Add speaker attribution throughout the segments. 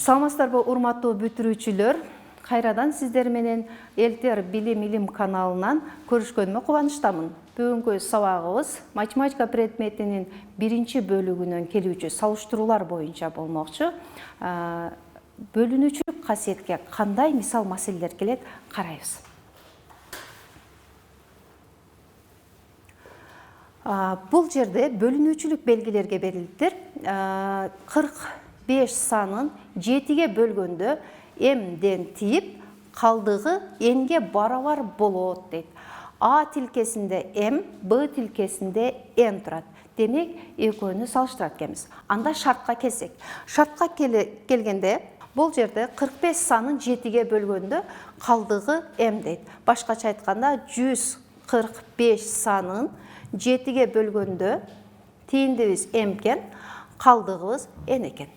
Speaker 1: Саламатсыздарбы, урматтуу бүтүрүүчүлөр. Кайрадан сиздер менен Элтер Билим Илим каналынан көрүшкөнүмө кубанычтамын. Бүгүнкү сабагыбыз математика предметинин биринчи бөлүгүнөн келүүчү салыштыруулар боюнча болмокчу. Бөлүнүүчүлүк касиетке кандай мисал маселелер келет карайбыз. Бул жерде бөлүнүүчүлүк белгилерге берилиптир. 45 санын 7-ге бөлгөндө мден тиіп, калдыгы нге барабар болот дейт. А тилкесинде м, Б тилкесинде н турат. Демек, экөөнү салыштырат экенбиз. Анда шартка келсек. Шартка келгенде, бул жерде 45 санын 7-ге бөлгөндө калдыгы м дейт. Башкача айтканда 145 санын 7-ге бөлгөндө тийиндибиз м экен, калдыгыбыз n экен.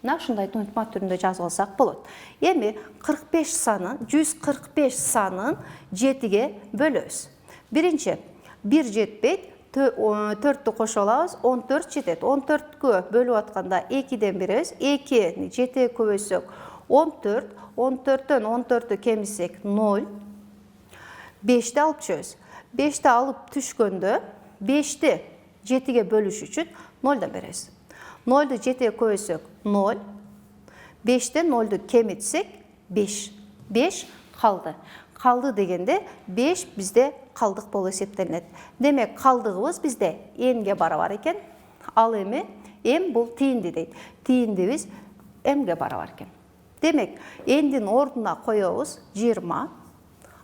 Speaker 1: Ушундай туntma түрүндө жазып алсак болот. Эми 145 санын 7-ге бөлөбүз. Биринчи 1 жетпейт, 4-тү кошо алабыз, 14 жетет. 14-кө бөлүп атканда 2ден беребиз. 2-ни 7-ге көбөйсөк 14, 14төн 14-тү кемисек 0. 5-ти алып түшөбүз. 5-ти алып түшкөндө 5-ти 7-ге бөлүш үчүн 0дан беребиз. 0-ду 7-ге көбөйсөк 0, 5-тен 0-ду кемитсек 5. 5 калды. Калды дегенде 5 бизде калдык болуп эсептелинет. Демек, калдыгыбыз бизде нге барабар экен. Ал эми м бул тиинди дейт. Тииндибиз мге барабар экен. Демек, ndин ордуна коебуз 20,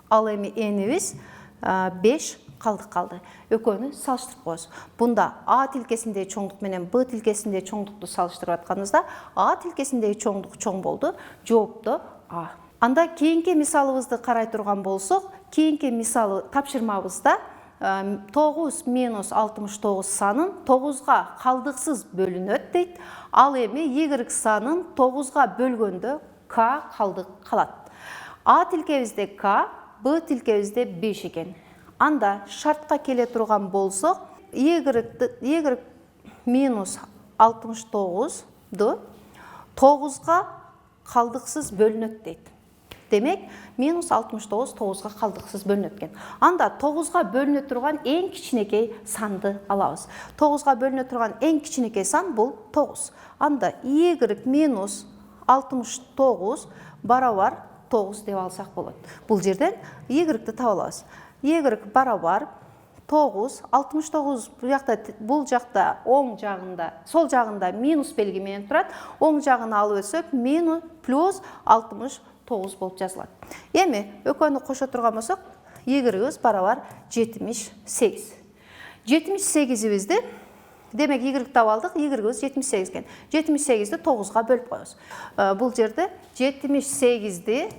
Speaker 1: ал эми нибиз 5 калдык калды. Экөөнү салыштырып коебуз. Бунда А тилкесиндеги чоңдук менен Б тилкесиндеги чоңдукту салыштырып атканыбызда, А тилкесиндеги чоңдук чоң болду, жоопту А. Анда кийинки мисалыбызды карай турган болсок, кийинки мисалы тапшырмабызда 9 минус 69 санын 9-га калдыксыз бөлүнөт дейт. Ал эми Y санын 9-га бөлгөндө К калдык калат. А тилкебизде К, Б тилкебизде 5 экен. Анда шартка келе турган болсок, Y минус 69-ду 9-га калдыксыз бөлүнөт дейт. Демек, минус 69 9-га калдыксыз бөлүнөт экен. Анда 9-га бөлүнө турган эң кичинекей санды алабыз. 9-га бөлүнө турган эң кичинекей сан бул 9. Анда Y минус 69 барабар 9 деп алсак болот. Бул жерден Y-ті таба алабыз. Y барабар 9, 69 бул жакта оң жагында, сол жагында минус белги менен турат. Оң жагын алып өтсөк, минус плюс 69 болуп жазылат. Эми экөөнү кошо турган болсок, Y барабар 78. 78-бизди, демек Y таба алдык, Y 78 экен. 78-ди 9-га бөлүп коебуз. Бул жерде 78-ди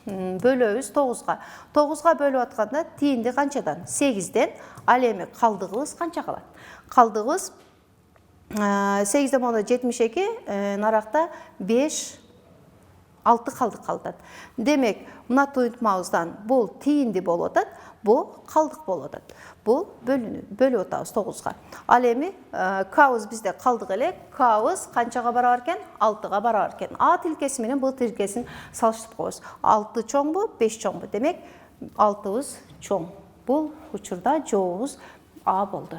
Speaker 1: бөлөбүз 9-га. 9-га бөлүп атканда тиинди канчадан? 8-ден. Ал эми калдыгыбыз канча калат? Калдыгыбыз 8-ден болгондо 72, наракта 5, 6 калдык калат. Демек, мына туntмабыздан бул тиинди болуп атат, бул калдык болуп атат. Бул бөлүп атабыз 9-га. Ал эми К'быз бизде калдык эле, К'быз канчага барабар экен? 6-га барабар экен. А тилкеси менен Б тилкесин салыштырып коебуз. 6 чоңбу, 5 чоңбу? Демек, 6-быз чоң. Бул учурда жообубуз А болду.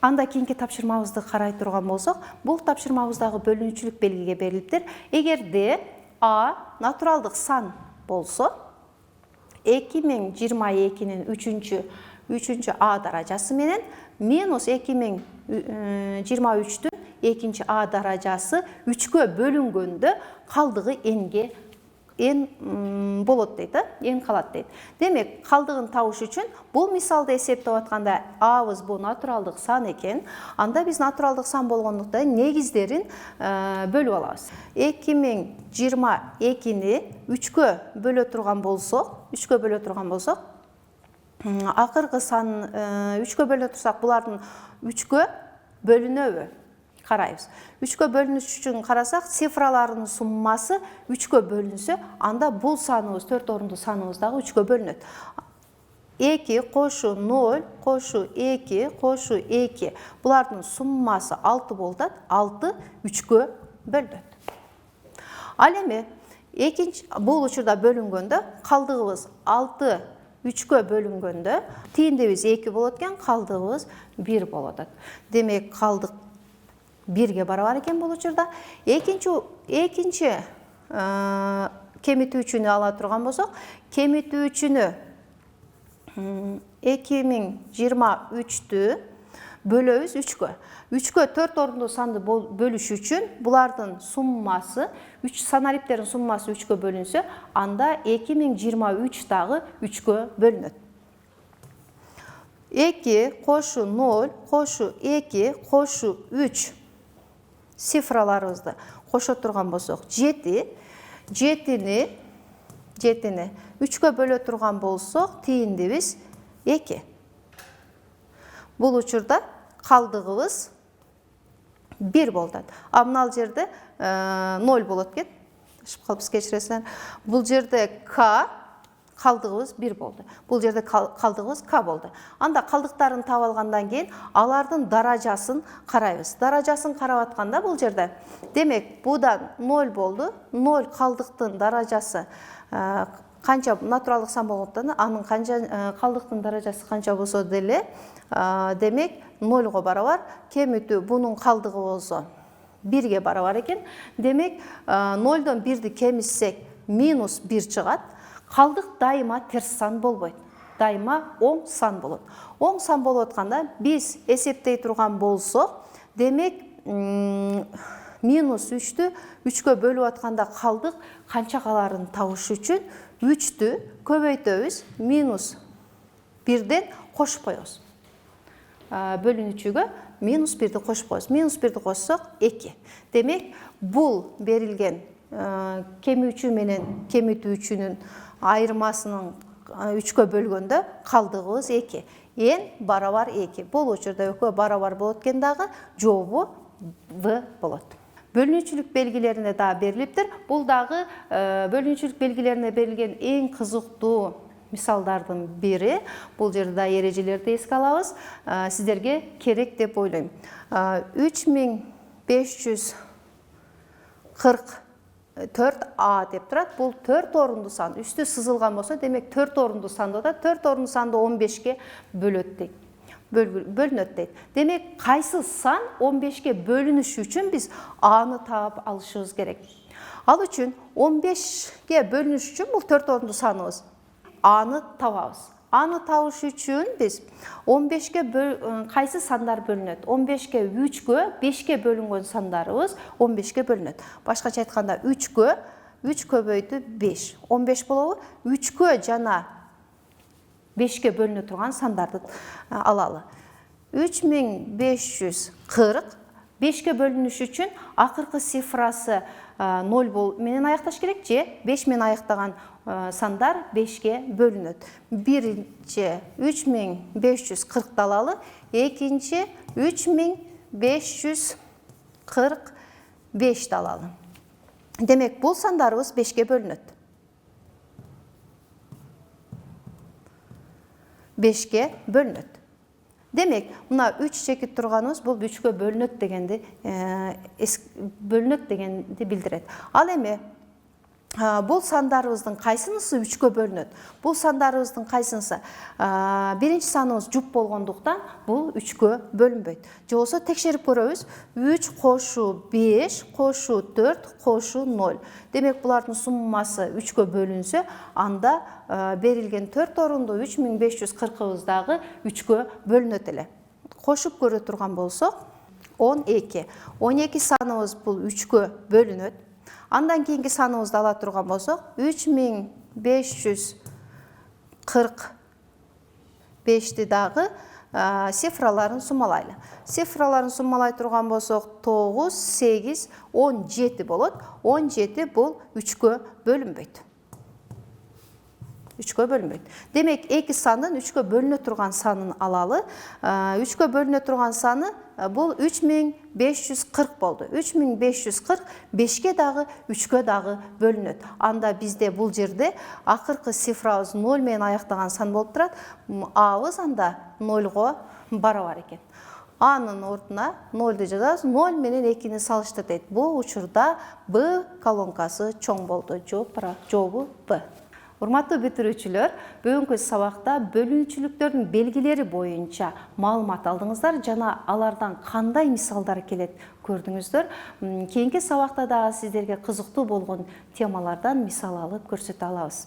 Speaker 1: Анда кийинки тапшырмабызды карай турган болсок, бул тапшырмабыздагы бөлүнүүчүлүк белгиге берилиптир. Эгерде А натуралдык сан болсо, 2022-нин 3-чү А даражасы менен минус 2023-түн 2-чи А даражасы 3-кө бөлүнгөндө калдыгы n болот дейт, n калат дейт. Демек, калдыгын табыш үчүн бул мисалды эсептеп атканда A'быз бул натуралдык сан экен. Анда биз натуралдык сан болгондуктан негиздерин бөлүп алабыз. 2022-ни 3-кө бөлө турган болсок, акыркы сан 3-кө бөлө турсак, булардын 3-кө бөлүнөбү? Карайбыз. 3-кө бөлүнүш үчүн карасак, цифраларынын суммасы 3-кө бөлүнсө, анда бул саныбыз, 4 орунду саныбыз дагы 3-кө бөлүнөт. 2 кошу 0 кошу 2 кошу 2. Булардын суммасы 6 болот. 6 3-кө бөлүнөт. Ал эми бул учурда бөлүнгөндө калдыгыбыз 6 3-кө бөлүнгөндө тийиндибиз 2 болот экен, калдыгыбыз 1 болот. Демек калдык 1-ге барабар экен бул учурда. Экинчи кемитүүчүнү ала турган болсок, кемитүүчүнү 2023-тү бөлөбүз 3-кө. 3-кө 4 орундуу санды бөлүш үчүн булардын суммасы, 3 санариптердин суммасы 3-кө бөлүнсө, анда 2023 дагы 3-кө бөлүнөт. 2 кошу 0 кошу 2 кошу 3 цифраларыбызды кошо турган болсок 7, 7-ни 3-кө бөлө турган болсок, тийиндибиз 2. Бул учурда калдыгыбыз 1 болот. Мына жерде 0 болот экен. Калпсыз кечиресиздер. Бул жерде К, калдыгыбыз 1 болду. Бул жерде калдыгыбыз К болду. Анда калдыктарын таап алгандан кийин алардын даражасын карайбыз. Даражасын карап атканда бул жерде демек будан 0 болду. 0 калдыктын даражасы канча натуралдык сан болгондуктан анын калдыктын даражасы канча болсо деле демек 0-го барабар. Кемитүү бунун калдыгы болсо 1-ге барабар экен. Демек 0дон 1-ди кемитсек минус 1 чыгат. Калдык дайыма терс сан болбойт. Дайыма оң сан болот. Оң сан болуп атканда биз эсептей турган болсок, демек минус 3-тү 3-кө бөлүп атканда калдык канча каларын табыш үчүн 3-тү көбөйтөбүз, минус 1ден кошуп коебуз. Бөлүнүүчүгө минус 1-ди кошуп коебуз. Минус 1-ди кошсок 2. Демек бул берилген кемүүчү менен кемитүүчүнүн айырмасынын 3-кө бөлгөндө калдыгыбыз 2. Н барабар 2. Бул учурда экөө барабар болот экен дагы, жообу В болот. Бөлүнүүчүлүк белгилерине да берилиптир. Бул дагы бөлүнүүчүлүк белгилерине берилген эң кызыктуу мисалдардын бири. Бул жерде да эрежелерди эске алабыз. Сиздерге керек деп ойлойм. 3544А деп турат. Бул 4 орундуу сан. Үстү сызылган болсо, демек 4 орундуу санды да 4 орундуу санды 15-ке бөлүнөт дейт. Демек кайсы сан 15-ке бөлүнүш үчүн биз аны таап алышыбыз керек. Ал үчүн 15-ке бөлүнүш үчүн бул 4 орундуу саныбыз. Аны табабыз. Аны табыш үчүн биз 15-ке кайсы сандар бөлүнөт? 15-ке 3-кө 5-ке бөлүнгөн сандарыбыз 15-ке бөлүнөт. Башкача айтканда 3-кө 3 көбөйтү 5. 15 болобу? 3-кө жана 5-ке бөлүнө турган сандарды алалы. 3540 5-ке бөлүнүш үчүн акыркы цифрасы 0 менен аякташ керек же 5 менен аяктаган сандар 5-ке бөлүнөт. Биринчи 3540 алалы, экинчи 3545 алалы. Демек бул сандарыбыз 5-ке бөлүнөт. 5-ке бөлүнөт. Демек, мына 3 чекит турганыбыз бул 3-кө бөлүнөт дегенди билдирет. Ал эми бул сандарыбыздын кайсынысы 3-кө бөлүнөт? Бул сандарыбыздын кайсынысы? Биринчи саныбыз жуп болгондуктан бул 3-кө бөлүнбөйт. Же болсо текшерип көрөбүз. 3 кошу 5 кошу 4 кошу 0. Демек булардын суммасы 3-кө бөлүнсө, анда берилген 4 орундуу 3540 дагы 3-кө бөлүнөт эле. Кошуп көрө турган болсок, 12. 12 саныбыз бул 3-кө бөлүнөт. Андан кийинки саныбызды ала турган болсок, 3545-ти дагы цифраларын суммалайлы. Цифраларын суммалай турган болсок, 9, 8, 17 болот. 17 бул 3-кө бөлүнбөйт. 3-кө бөлүнбөйт. Демек, эки сандын 3-кө бөлүнө турган санын алалы. 3-кө бөлүнө турган саны бул 3540 болду. 3540 5-ке дагы 3-кө дагы бөлүнөт. Анда бизде бул жерде акыркы цифрабыз 0 менен аяктаган сан болуп турат. Абыз анда 0-го барабар экен. Анын ордуна 0 жазасыз. 0 менен 2-ни салыштырды. Бул учурда Б колонкасы чоң болду. Жообу Б. Урматтуу бүтүрүүчүлөр, бүгүнкү сабакта бөлүнүүчүлүктөрдүн белгилери боюнча маалымат алдыңыздар жана алардан кандай мисалдар келет көрдүңүздөр. Кийинки сабакта дагы сиздерге кызыктуу болгон темалардан мисал алып көрсөтө алабыз.